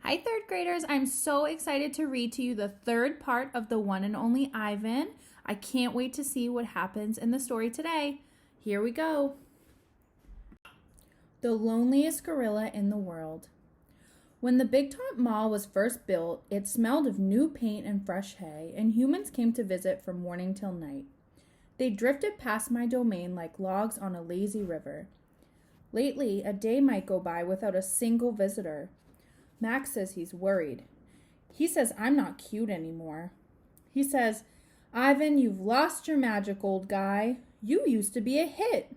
Hi, third graders. I'm so excited to read to you the third part of the one and only Ivan. I can't wait to see what happens in the story today. Here we go. The loneliest gorilla in the world. When the Big Top Mall was first built, it smelled of new paint and fresh hay, and humans came to visit from morning till night. They drifted past my domain like logs on a lazy river. Lately, a day might go by without a single visitor. Max says he's worried. He says I'm not cute anymore. He says, Ivan, you've lost your magic, old guy. You used to be a hit.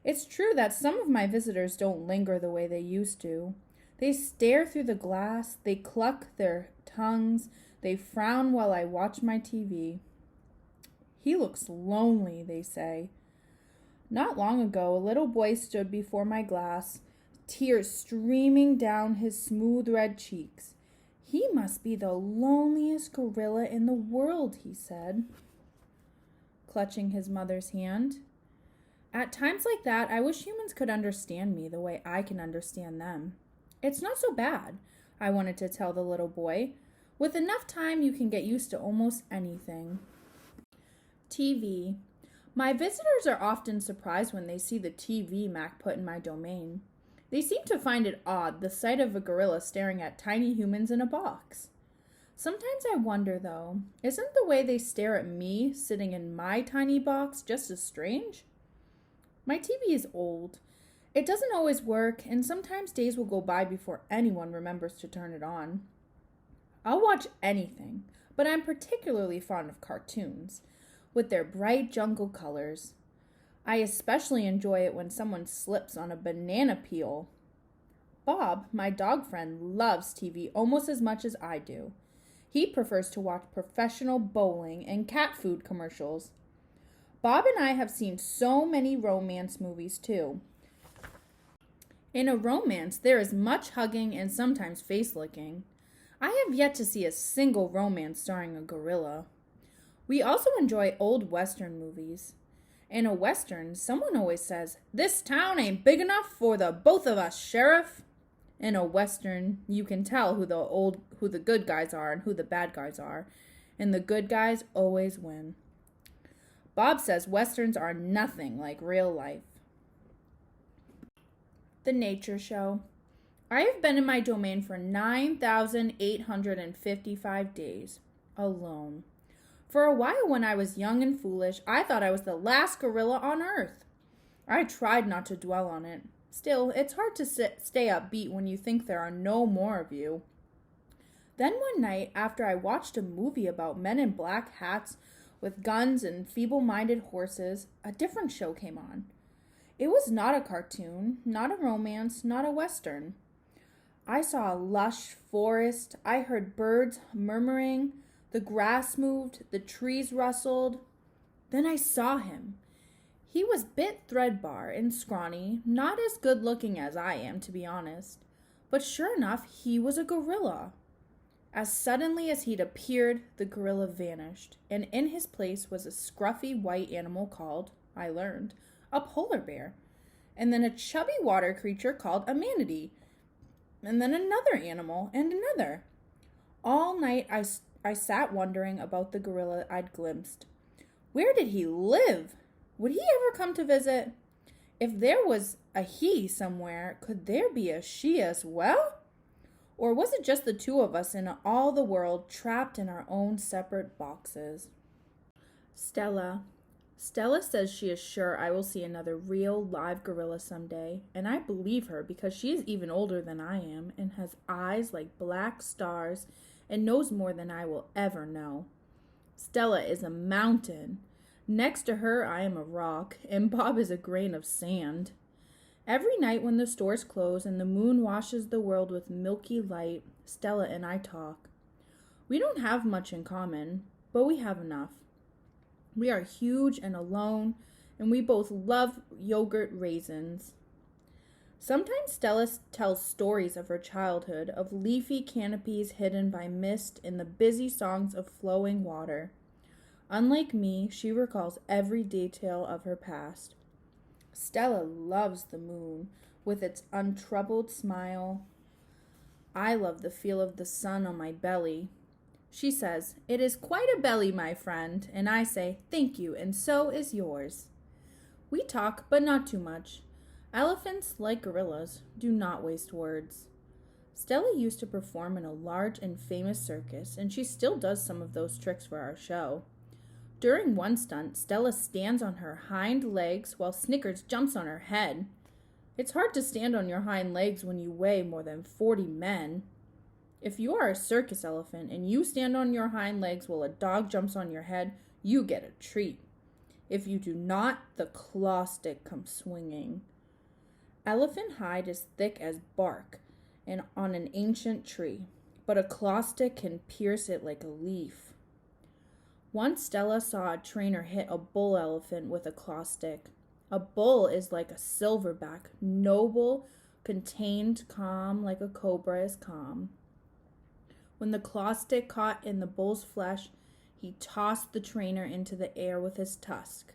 It's true that some of my visitors don't linger the way they used to. They stare through the glass, they cluck their tongues, they frown while I watch my TV. He looks lonely, they say. Not long ago, a little boy stood before my glass, tears streaming down his smooth red cheeks. He must be the loneliest gorilla in the world, he said, clutching his mother's hand. At times like that, I wish humans could understand me the way I can understand them. It's not so bad, I wanted to tell the little boy. With enough time, you can get used to almost anything. TV. My visitors are often surprised when they see the TV Mac put in my domain. They seem to find it odd, the sight of a gorilla staring at tiny humans in a box. Sometimes I wonder, though, isn't the way they stare at me sitting in my tiny box just as strange? My TV is old. It doesn't always work, and sometimes days will go by before anyone remembers to turn it on. I'll watch anything, but I'm particularly fond of cartoons, with their bright jungle colors. I especially enjoy it when someone slips on a banana peel. Bob, my dog friend, loves TV almost as much as I do. He prefers to watch professional bowling and cat food commercials. Bob and I have seen so many romance movies too. In a romance, there is much hugging and sometimes face-licking. I have yet to see a single romance starring a gorilla. We also enjoy old Western movies. In a Western, someone always says, "This town ain't big enough for the both of us, Sheriff." In a Western, you can tell who the good guys are and who the bad guys are, and the good guys always win. Bob says Westerns are nothing like real life. The Nature Show. I have been in my domain for 9,855 days, alone. For a while when I was young and foolish, I thought I was the last gorilla on earth. I tried not to dwell on it. Still, it's hard to stay upbeat when you think there are no more of you. Then one night, after I watched a movie about men in black hats with guns and feeble-minded horses, a different show came on. It was not a cartoon, not a romance, not a Western. I saw a lush forest. I heard birds murmuring. The grass moved. The trees rustled. Then I saw him. He was bit threadbare and scrawny, not as good-looking as I am, to be honest. But sure enough, he was a gorilla. As suddenly as he'd appeared, the gorilla vanished, and in his place was a scruffy white animal called, I learned, a polar bear, and then a chubby water creature called a manatee, and then another animal and another. All night I sat wondering about the gorilla I'd glimpsed. Where did he live? Would he ever come to visit? If there was a he somewhere, could there be a she as well? Or was it just the two of us in all the world trapped in our own separate boxes? Stella. Stella says she is sure I will see another real live gorilla someday, and I believe her because she is even older than I am and has eyes like black stars and knows more than I will ever know. Stella is a mountain. Next to her, I am a rock, and Bob is a grain of sand. Every night when the stores close and the moon washes the world with milky light, Stella and I talk. We don't have much in common, but we have enough. We are huge and alone, and we both love yogurt raisins. Sometimes Stella tells stories of her childhood, of leafy canopies hidden by mist in the busy songs of flowing water. Unlike me, she recalls every detail of her past. Stella loves the moon, with its untroubled smile. I love the feel of the sun on my belly. She says, "It is quite a belly, my friend," and I say, "Thank you, and so is yours." We talk, but not too much. Elephants, like gorillas, do not waste words. Stella used to perform in a large and famous circus, and she still does some of those tricks for our show. During one stunt, Stella stands on her hind legs while Snickers jumps on her head. It's hard to stand on your hind legs when you weigh more than 40 men. If you are a circus elephant and you stand on your hind legs while a dog jumps on your head, you get a treat. If you do not, the claw stick comes swinging. Elephant hide is thick as bark and on an ancient tree, but a claw stick can pierce it like a leaf. Once Stella saw a trainer hit a bull elephant with a claw stick. A bull is like a silverback, noble, contained, calm, like a cobra is calm. When the claw stick caught in the bull's flesh, he tossed the trainer into the air with his tusk.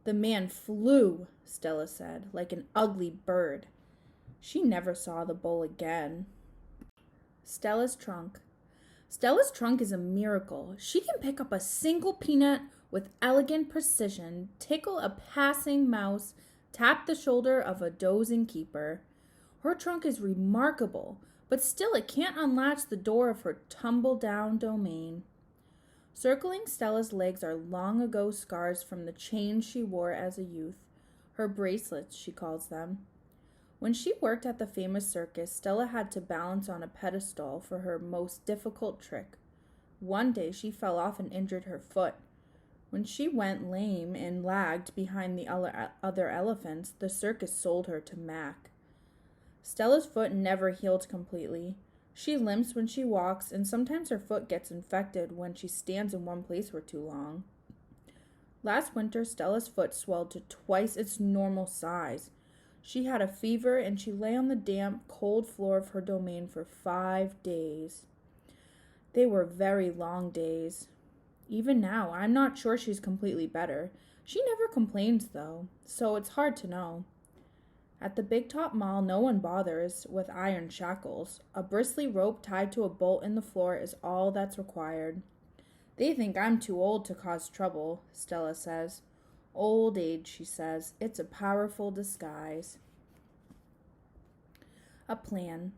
The man flew, Stella said, like an ugly bird. She never saw the bull again. Stella's Trunk. Stella's trunk is a miracle. She can pick up a single peanut with elegant precision, tickle a passing mouse, tap the shoulder of a dozing keeper. Her trunk is remarkable, but still it can't unlatch the door of her tumble-down domain. Circling Stella's legs are long ago scars from the chains she wore as a youth. Her bracelets, she calls them. When she worked at the famous circus, Stella had to balance on a pedestal for her most difficult trick. One day she fell off and injured her foot. When she went lame and lagged behind the other elephants, the circus sold her to Mac. Stella's foot never healed completely. She limps when she walks, and sometimes her foot gets infected when she stands in one place for too long. Last winter, Stella's foot swelled to twice its normal size. She had a fever, and she lay on the damp, cold floor of her domain for 5 days. They were very long days. Even now, I'm not sure she's completely better. She never complains, though, so it's hard to know. At the Big Top Mall, no one bothers with iron shackles. A bristly rope tied to a bolt in the floor is all that's required. They think I'm too old to cause trouble, Stella says. Old age, she says. It's a powerful disguise. A plan.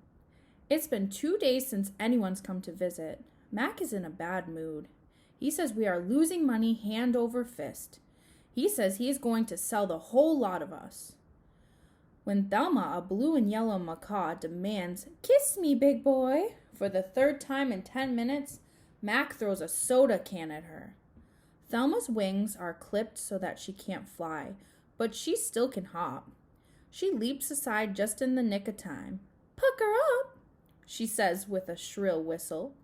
It's been 2 days since anyone's come to visit. Mac is in a bad mood. He says we are losing money hand over fist. He says he is going to sell the whole lot of us. When Thelma, a blue and yellow macaw, demands, "Kiss me, big boy," for the 3rd time in 10 minutes, Mac throws a soda can at her. Thelma's wings are clipped so that she can't fly, but she still can hop. She leaps aside just in the nick of time. "Pucker up," she says with a shrill whistle.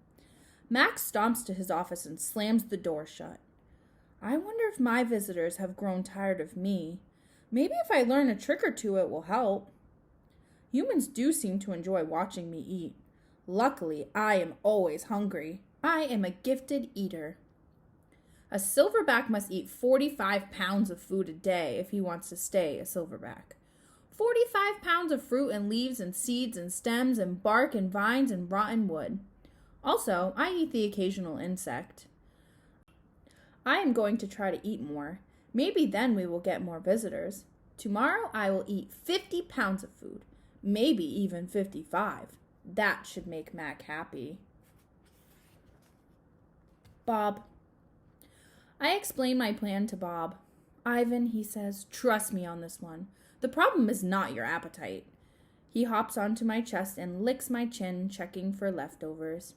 Mac stomps to his office and slams the door shut. I wonder if my visitors have grown tired of me. Maybe if I learn a trick or two it will help. Humans do seem to enjoy watching me eat. Luckily, I am always hungry. I am a gifted eater. A silverback must eat 45 pounds of food a day if he wants to stay a silverback. 45 pounds of fruit and leaves and seeds and stems and bark and vines and rotten wood. Also, I eat the occasional insect. I am going to try to eat more. Maybe then we will get more visitors. Tomorrow I will eat 50 pounds of food. Maybe even 55. That should make Mac happy. Bob. I explain my plan to Bob. Ivan, he says, trust me on this one. The problem is not your appetite. He hops onto my chest and licks my chin, checking for leftovers.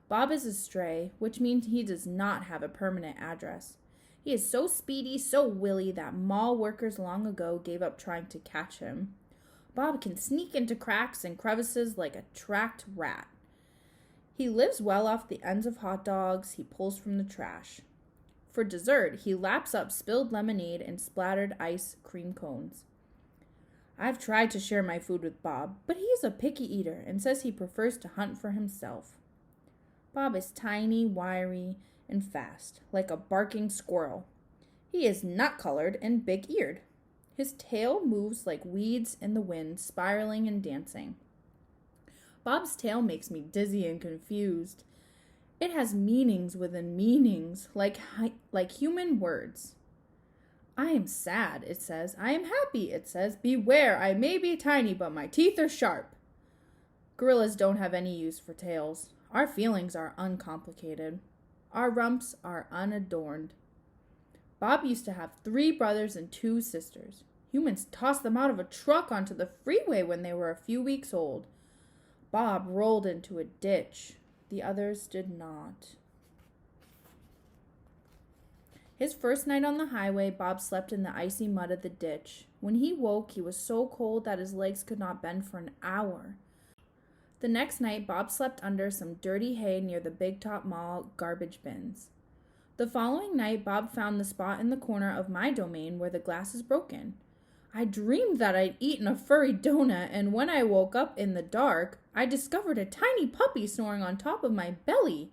Bob is a stray, which means he does not have a permanent address. He is so speedy, so willy that mall workers long ago gave up trying to catch him. Bob can sneak into cracks and crevices like a tracked rat. He lives well off the ends of hot dogs he pulls from the trash. For dessert, he laps up spilled lemonade and splattered ice cream cones. I've tried to share my food with Bob, but he is a picky eater and says he prefers to hunt for himself. Bob is tiny, wiry, and fast, like a barking squirrel. He is nut-colored and big-eared. His tail moves like weeds in the wind, spiraling and dancing. Bob's tale makes me dizzy and confused. It has meanings within meanings, like human words. I am sad, it says. I am happy, it says. Beware, I may be tiny, but my teeth are sharp. Gorillas don't have any use for tales. Our feelings are uncomplicated. Our rumps are unadorned. Bob used to have 3 brothers and 2 sisters. Humans tossed them out of a truck onto the freeway when they were a few weeks old. Bob rolled into a ditch. The others did not. His first night on the highway, Bob slept in the icy mud of the ditch. When he woke, he was so cold that his legs could not bend for an hour. The next night, Bob slept under some dirty hay near the Big Top Mall garbage bins. The following night, Bob found the spot in the corner of my domain where the glass is broken. I dreamed that I'd eaten a furry donut, and when I woke up in the dark, I discovered a tiny puppy snoring on top of my belly.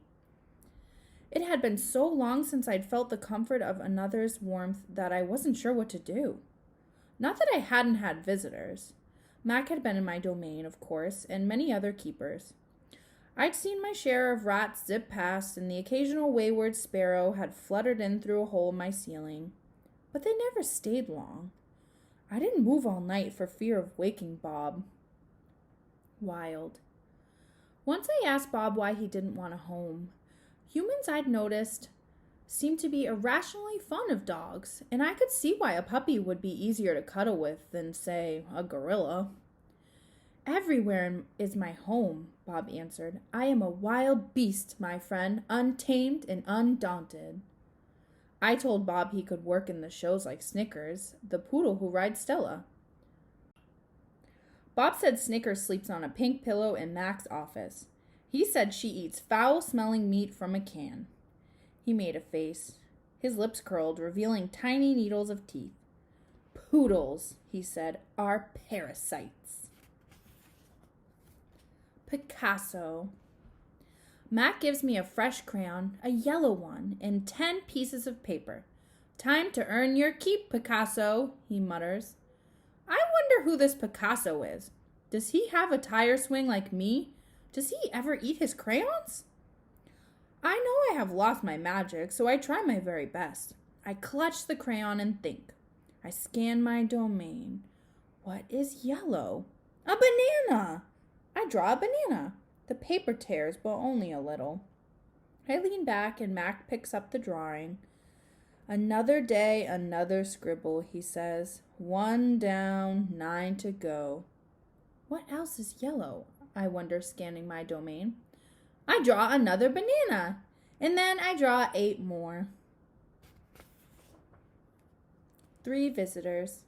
It had been so long since I'd felt the comfort of another's warmth that I wasn't sure what to do. Not that I hadn't had visitors. Mac had been in my domain, of course, and many other keepers. I'd seen my share of rats zip past, and the occasional wayward sparrow had fluttered in through a hole in my ceiling. But they never stayed long. I didn't move all night for fear of waking Bob. Wild. Once I asked Bob why he didn't want a home. Humans, I'd noticed, seemed to be irrationally fond of dogs, and I could see why a puppy would be easier to cuddle with than, say, a gorilla. Everywhere is my home, Bob answered. I am a wild beast, my friend, untamed and undaunted. I told Bob he could work in the shows like Snickers, the poodle who rides Stella. Bob said Snickers sleeps on a pink pillow in Mac's office. He said she eats foul-smelling meat from a can. He made a face. His lips curled, revealing tiny needles of teeth. Poodles, he said, are parasites. Picasso. Mac gives me a fresh crayon, a yellow one, and 10 pieces of paper. Time to earn your keep, Picasso, he mutters. I wonder who this Picasso is. Does he have a tire swing like me? Does he ever eat his crayons? I know I have lost my magic, so I try my very best. I clutch the crayon and think. I scan my domain. What is yellow? A banana! I draw a banana. The paper tears, but only a little. I lean back and Mac picks up the drawing. Another day, another scribble, he says. 1 down, 9 to go. What else is yellow? I wonder, scanning my domain. I draw another banana, and then I draw 8 more. 3 visitors.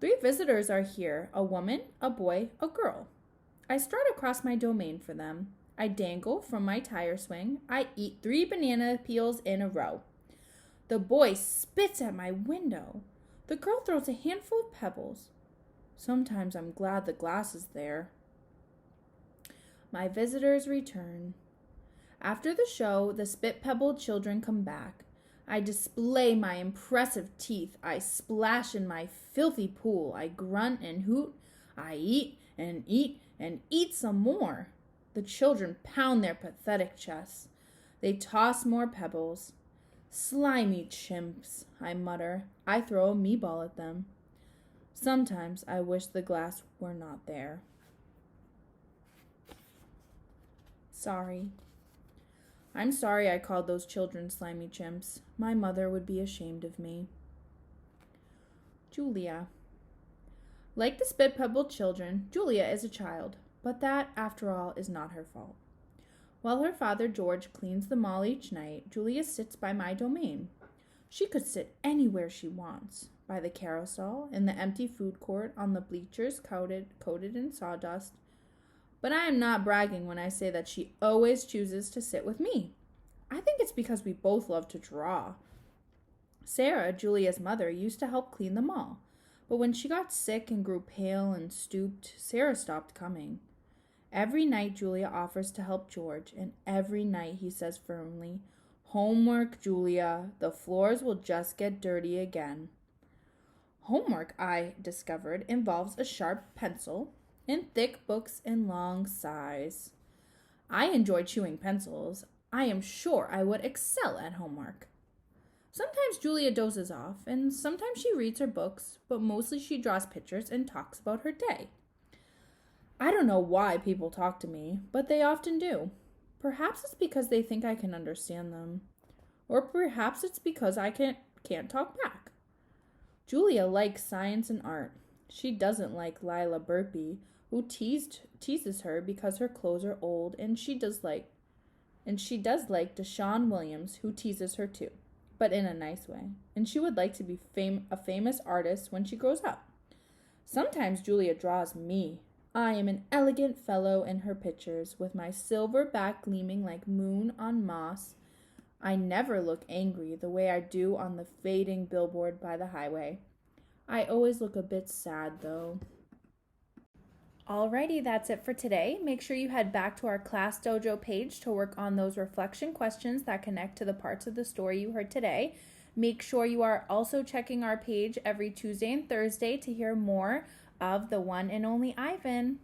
3 visitors are here, a woman, a boy, a girl. I strut across my domain for them. I dangle from my tire swing. I eat 3 banana peels in a row. The boy spits at my window. The girl throws a handful of pebbles. Sometimes I'm glad the glass is there. My visitors return. After the show, the spit-pebbled children come back. I display my impressive teeth. I splash in my filthy pool. I grunt and hoot. I eat and eat and eat some more. The children pound their pathetic chests. They toss more pebbles. Slimy chimps, I mutter. I throw a me-ball at them. Sometimes I wish the glass were not there. Sorry. I'm sorry I called those children slimy chimps. My mother would be ashamed of me. Julia. Like the spit-pebbled children, Julia is a child, but that, after all, is not her fault. While her father, George, cleans the mall each night, Julia sits by my domain. She could sit anywhere she wants, by the carousel, in the empty food court, on the bleachers coated in sawdust. But I am not bragging when I say that she always chooses to sit with me. I think it's because we both love to draw. Sarah, Julia's mother, used to help clean the mall, but when she got sick and grew pale and stooped, Sarah stopped coming. Every night Julia offers to help George, and every night he says firmly, "Homework, Julia. The floors will just get dirty again." Homework, I discovered, involves a sharp pencil, in thick books and long sighs. I enjoy chewing pencils. I am sure I would excel at homework. Sometimes Julia dozes off, and sometimes she reads her books, but mostly she draws pictures and talks about her day. I don't know why people talk to me, but they often do. Perhaps it's because they think I can understand them. Or perhaps it's because I can't talk back. Julia likes science and art. She doesn't like Lila Burpee, who teases her because her clothes are old, and she does like Deshaun Williams, who teases her too, but in a nice way. And she would like to be a famous artist when she grows up. Sometimes Julia draws me. I am an elegant fellow in her pictures, with my silver back gleaming like moon on moss. I never look angry the way I do on the fading billboard by the highway. I always look a bit sad, though. Alrighty, that's it for today. Make sure you head back to our Class Dojo page to work on those reflection questions that connect to the parts of the story you heard today. Make sure you are also checking our page every Tuesday and Thursday to hear more of the one and only Ivan.